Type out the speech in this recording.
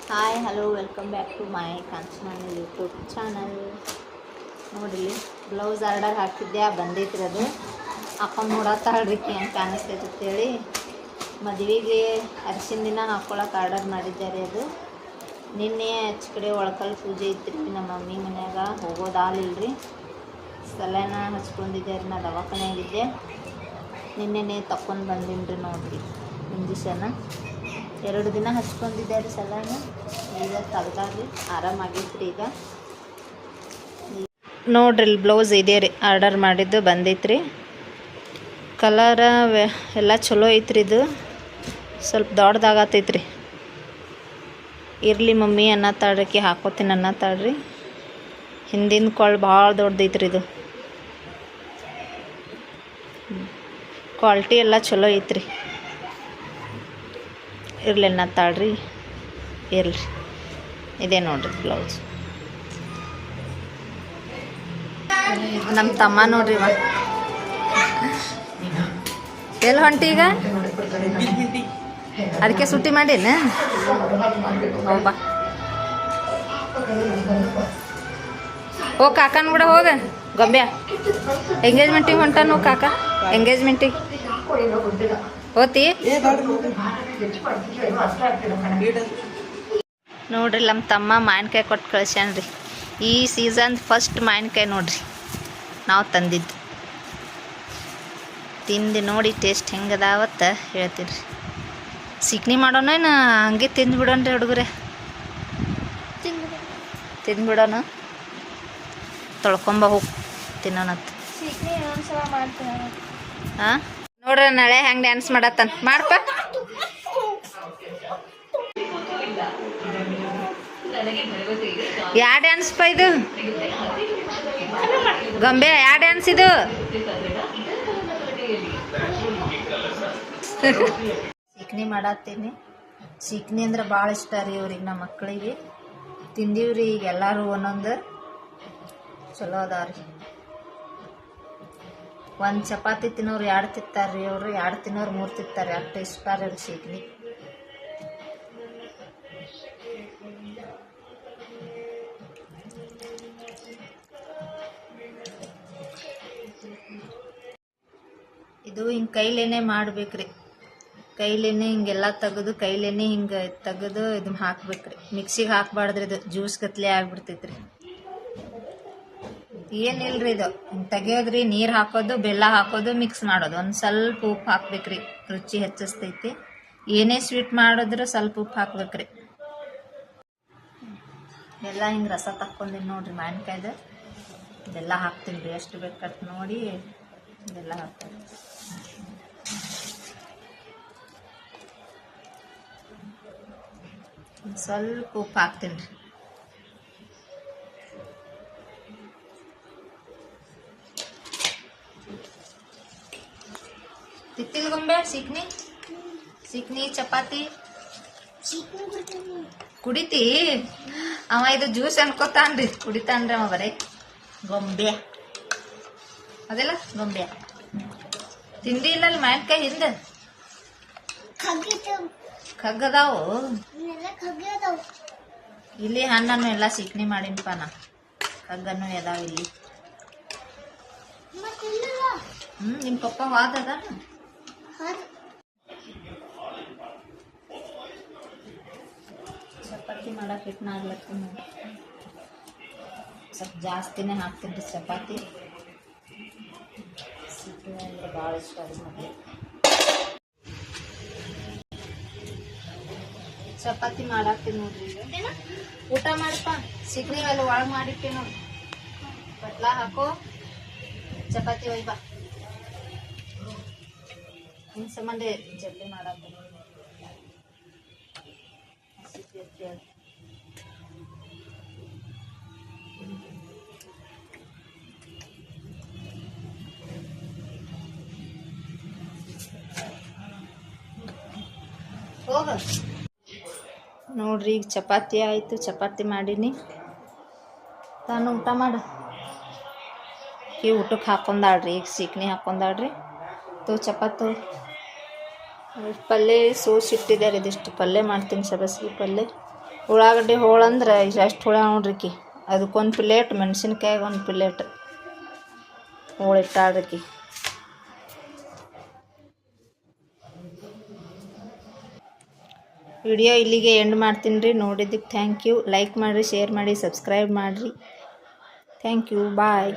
Hi hello welcome back to my Kanchana YouTube channel. ನೋಡಿರಿ blouse order ಹಾಕಿದ್ದೆ ಬಂದೈತ್ರಿ. ಅದು ಹಾಕೊಂಡು ನೋಡತ್ತಾಳ್ರಿ ಹೆಂಗೆ ಕಾಣಿಸ್ತೈತೆ ಅಂತೇಳಿ ಮದುವೆಗೆ ಅರಿಶಿನ ದಿನ ಹಾಕ್ಕೊಳಕ್ಕೆ ಆರ್ಡರ್ ಮಾಡಿದ್ದೆ ರೀ. ಅದು ನಿನ್ನೆ ಆಚೆ ಕಡೆ ಒಳಕಲ್ ಪೂಜೆ ಇತ್ತು ರೀ ನಮ್ಮ ಮಮ್ಮಿ ಮನ್ಯಾಗ. ಹೋಗೋದಾಲಿಲ್ರಿ, ಸಲನ ಹಚ್ಕೊಂಡಿದ್ದೆ ರೀ. ನಾ ದವಾಖಾನೆಯಾಗಿದ್ದೆ. ನಿನ್ನೆನೇ ತಕ್ಕೊಂಡು ಬಂದೀನಿ ರೀ. ನೋಡಿರಿ ಇಂಜೆಕ್ಷನ್ 2 ದಿನ ಹಚ್ಕೊಂಡಿದ್ದೆ ರೀ ಸಲನ. ಈಗ ತೆಗ್ದಾರ್ರಿ, ಆರಾಮಾಗೈತ್ರಿ. ಈಗ ನೋಡ್ರಿ ಇಲ್ಲಿ ಬ್ಲೌಸ್ ಇದೆ ರೀ, ಆರ್ಡರ್ ಮಾಡಿದ್ದು ಬಂದೈತ್ರಿ. ಕಲರ ಎಲ್ಲ ಚಲೋ ಐತ್ರಿ. ಇದು ಸ್ವಲ್ಪ ದೊಡ್ಡದಾಗತೈತ್ರಿ. ಇರಲಿ ಮಮ್ಮಿ ಅನ್ನತ್ತಾಳ್ರಿ, ಹಾಕೋತೀನಿ ಅನ್ನತ್ತಾಳ್ರಿ. ಹಿಂದಿನ ಕೊಳ್ ಭಾಳ ದೊಡ್ಡದೈತ್ರಿ. ಇದು ಕ್ವಾಲಿಟಿ ಎಲ್ಲ ಚಲೋ ಐತ್ರಿ. ಇರ್ಲಿ ಅನ್ನತ್ತಾಳ್ರಿ. ಇರ್ಲಿ, ಇದೇ ನೋಡ್ರಿ ಬ್ಲೌಸ್. ನಮ್ಮ ತಮ್ಮ ನೋಡ್ರಿ ಎಲ್ಲಿ ಹೊಂಟಿ ಈಗ? ಅದಕ್ಕೆ ಸುಟ್ಟಿ ಮಾಡೇನ? ಹೌಬಾ, ಹೋಗ ಕಾಕನ ಕೂಡ ಹೋಗ. ಗೊಂಬ್ಯಾ ಎಂಗೇಜ್ಮೆಂಟಿಗೆ ಹೊಂಟಾನು ಕಾಕ. ಎಂಗೇಜ್ಮೆಂಟಿಗೆ ಹೋತಿ ನೋಡ್ರಿ. ನಮ್ಮ ತಮ್ಮ ಮಾವಿನಕಾಯಿ ಕೊಟ್ಟು ಕಳ್ಸ್ಯಾನ್ರಿ. ಈ ಸೀಸನ್ ಫಸ್ಟ್ ಮಾವಿನಕಾಯಿ ನೋಡ್ರಿ ನಾವು ತಂದಿದ್ದು. ತಿಂದು ನೋಡಿ ಟೇಸ್ಟ್ ಹೆಂಗದಾವತ್ತ ಹೇಳ್ತೀರಿ. ಸಿಕ್ನಿ ಮಾಡೋಣ ಏನು ಹಂಗೆ ತಿಂದುಬಿಡೋಣ ರೀ ಹುಡುಗರೆ? ತಿಂದುಬಿಡೋಣ, ತೊಳ್ಕೊಂಬ ಹೋಗಿ ತಿನ್ನೋಣತ್ತ. ಹಾಂ ನೋಡ್ರಿ ನಾಳೆ ಹೆಂಗೆ ಡ್ಯಾನ್ಸ್ ಮಾಡತ್ತನ್ ಮಾಡಪ್ಪ. ಯಾವ ಡ್ಯಾನ್ಸ್ ಪ ಇದು? ಗೊಂಬೆ ಯಾವ ಡ್ಯಾನ್ಸ್ ಇದು? ಸೀಕ್ನಿ ಮಾಡತ್ತೀನಿ. ಸೀಕ್ನಿ ಅಂದ್ರೆ ಭಾಳ ಇಷ್ಟ ರೀ ಇವ್ರಿಗೆ, ನಮ್ಮ ಮಕ್ಕಳಿಗೆ. ತಿಂದೀವ್ರಿ ಈಗ ಎಲ್ಲರೂ ಒಂದೊಂದು. ಚಲೋ ಅದಾವ್ರಿ. ಒಂದು ಚಪಾತಿ ತಿನ್ನೋರು 2 ತಿಂತಾರ್ರಿ. ಅವರು 2 ತಿನ್ನೋರು 3 ತಿಂತಾರೆ. ಅಷ್ಟು ಇಷ್ಟ ರೀ ಸೀಕ್ನಿ. ಇದು ಹಿಂಗೆ ಕೈಲೇನೆ ಮಾಡ್ಬೇಕ್ರಿ. ಕೈಲೇನೆ ಹಿಂಗೆಲ್ಲ ತೆಗೆದು ಕೈಲೇನೆ ಹಿಂಗೆ ತೆಗೆದು ಇದನ್ನ ಹಾಕ್ಬೇಕ್ರಿ. ಮಿಕ್ಸಿಗೆ ಹಾಕ್ಬಾರ್ದ್ರಿ, ಇದು ಜ್ಯೂಸ್ ಗತ್ಲೆ ಆಗ್ಬಿಡ್ತೈತ್ರಿ. ಏನಿಲ್ರಿ, ಇದು ಹಿಂಗೆ ತೆಗಿಯೋದ್ರಿ. ನೀರು ಹಾಕೋದು, ಬೆಲ್ಲ ಹಾಕೋದು, ಮಿಕ್ಸ್ ಮಾಡೋದು. ಒಂದು ಸ್ವಲ್ಪ ಉಪ್ಪು ಹಾಕ್ಬೇಕ್ರಿ, ರುಚಿ ಹೆಚ್ಚಿಸ್ತೈತಿ. ಏನೇ ಸ್ವೀಟ್ ಮಾಡಿದ್ರು ಸ್ವಲ್ಪ ಉಪ್ಪು ಹಾಕ್ಬೇಕ್ರಿ. ಎಲ್ಲ ಹಿಂಗೆ ರಸ ತಕ್ಕೊಂಡಿನಿ ನೋಡ್ರಿ ಮಾವಿನಕಾಯ್ದು. ಇದೆಲ್ಲ ಹಾಕ್ತೀನಿ ರೀ, ಎಷ್ಟು ಬೇಕಂತ ನೋಡಿ ಇದೆಲ್ಲ ಹಾಕ್ತೀನಿ. ಸ್ವಲ್ಪ ಉಪ್ಪು ಹಾಕ್ತೀನಿ ರೀ. ತಿತ್ತಿಲ್ ಗೊಂಬೆ ಸೀಕ್ನಿ ಚಪಾತಿ ಕುಡಿತಿ ಅವ. ಇದು ಜ್ಯೂಸ್ ಅನ್ಕೋತಾನ್ರಿ, ಕುಡಿತಾನ್ರಿ ಅವ ಬರೀ. ಗೊಂಬೆ ಅದೆಲ್ಲ ಗೊಂಬೆ ತಿಂದಿ ಇಲ್ಲಲ್ಲಿ ಮಾವಿನಕಾಯಿ ಹಿಂದೆ ಕಗ್ಗದಾವು. ಇಲ್ಲಿ ಹಣ್ಣನ್ನು ಎಲ್ಲ ಸೀಕ್ನಿ ಮಾಡಿನಪ್ಪ ನಾ. ಕಗ್ಗನ್ನು ಅದಾವ ಇಲ್ಲಿ. ನಿಮ್ಮ ಪಪ್ಪ ವಾದದ ಚಪಾತಿ ಮಾಡಕ್ಕೆ ಹಿಟ್ಟನ್ನ ಆಗ್ಲತ್ತೀನಿ ನೋಡಿ. ಸ್ವಲ್ಪ ಜಾಸ್ತಿನೇ ಹಾಕ್ತೀನಿ ರೀ ಚಪಾತಿ. ಸೀಕ್ನಿ ಅಂದ್ರೆ ಭಾಳ ಇಷ್ಟ ರೀ ಮತ್ತೆ. ಚಪಾತಿ ಮಾಡಾಕ್ತೀನಿ ನೋಡ್ರಿ. ಈಗ ಊಟ ಮಾಡಪ್ಪ. ಸೀಕ್ನಿ ಎಲ್ಲ ಒಳಗೆ ಮಾಡಿಟ್ಟೆ ನೋಡಿ. ಬಟ್ಲ ಹಾಕೋ, ಚಪಾತಿ ಒಯ್ಬ. ಹಿಂಗೆ ಸಂಬಂಧ ಜಲ್ದಿ ಮಾಡಾಕ್ತೀನಿ. ಹೋಗ ನೋಡ್ರಿ, ಈಗ ಚಪಾತಿ ಆಯಿತು. ಚಪಾತಿ ಮಾಡೀನಿ. ತಾನು ಊಟ ಮಾಡು. ಈ ಊಟಕ್ಕೆ ಹಾಕೊಂಡಾಳ್ರಿ. ಈಗ ಸೀಕ್ನಿ ಹಾಕೊಂಡಾಳ್ರಿ. ಚಪಾತಿ ಪಲ್ಯ ಸೋಸಿಟ್ಟಿದ್ದಾರೆ. ಇದಿಷ್ಟು ಪಲ್ಯ ಮಾಡ್ತೀನಿ, ಸಬಸ್ಗಿ ಪಲ್ಯ. ಉಳ್ಳಾಗಡ್ಡಿ ಹೋಳಂದ್ರೆ ಎಷ್ಟು ಹೋಳ ನೋಡ್ರಿಕಿ. ಅದಕ್ಕೊಂದು ಪ್ಲೇಟ್, ಮೆಣಸಿನ್ಕಾಯಿಗೆ ಒಂದು ಪ್ಲೇಟ್ ಹೋಳಿಟ್ಟಾಳ್ರಿಕಿ. ವಿಡಿಯೋ ಇಲ್ಲಿಗೆ ಎಂಡ್ ಮಾಡ್ತೀನಿ ರೀ. ನೋಡಿದ್ದಕ್ಕೆ ಥ್ಯಾಂಕ್ ಯು. ಲೈಕ್ ಮಾಡಿರಿ, ಶೇರ್ ಮಾಡಿ, ಸಬ್ಸ್ಕ್ರೈಬ್ ಮಾಡಿರಿ. Thank you. ಬಾಯ್.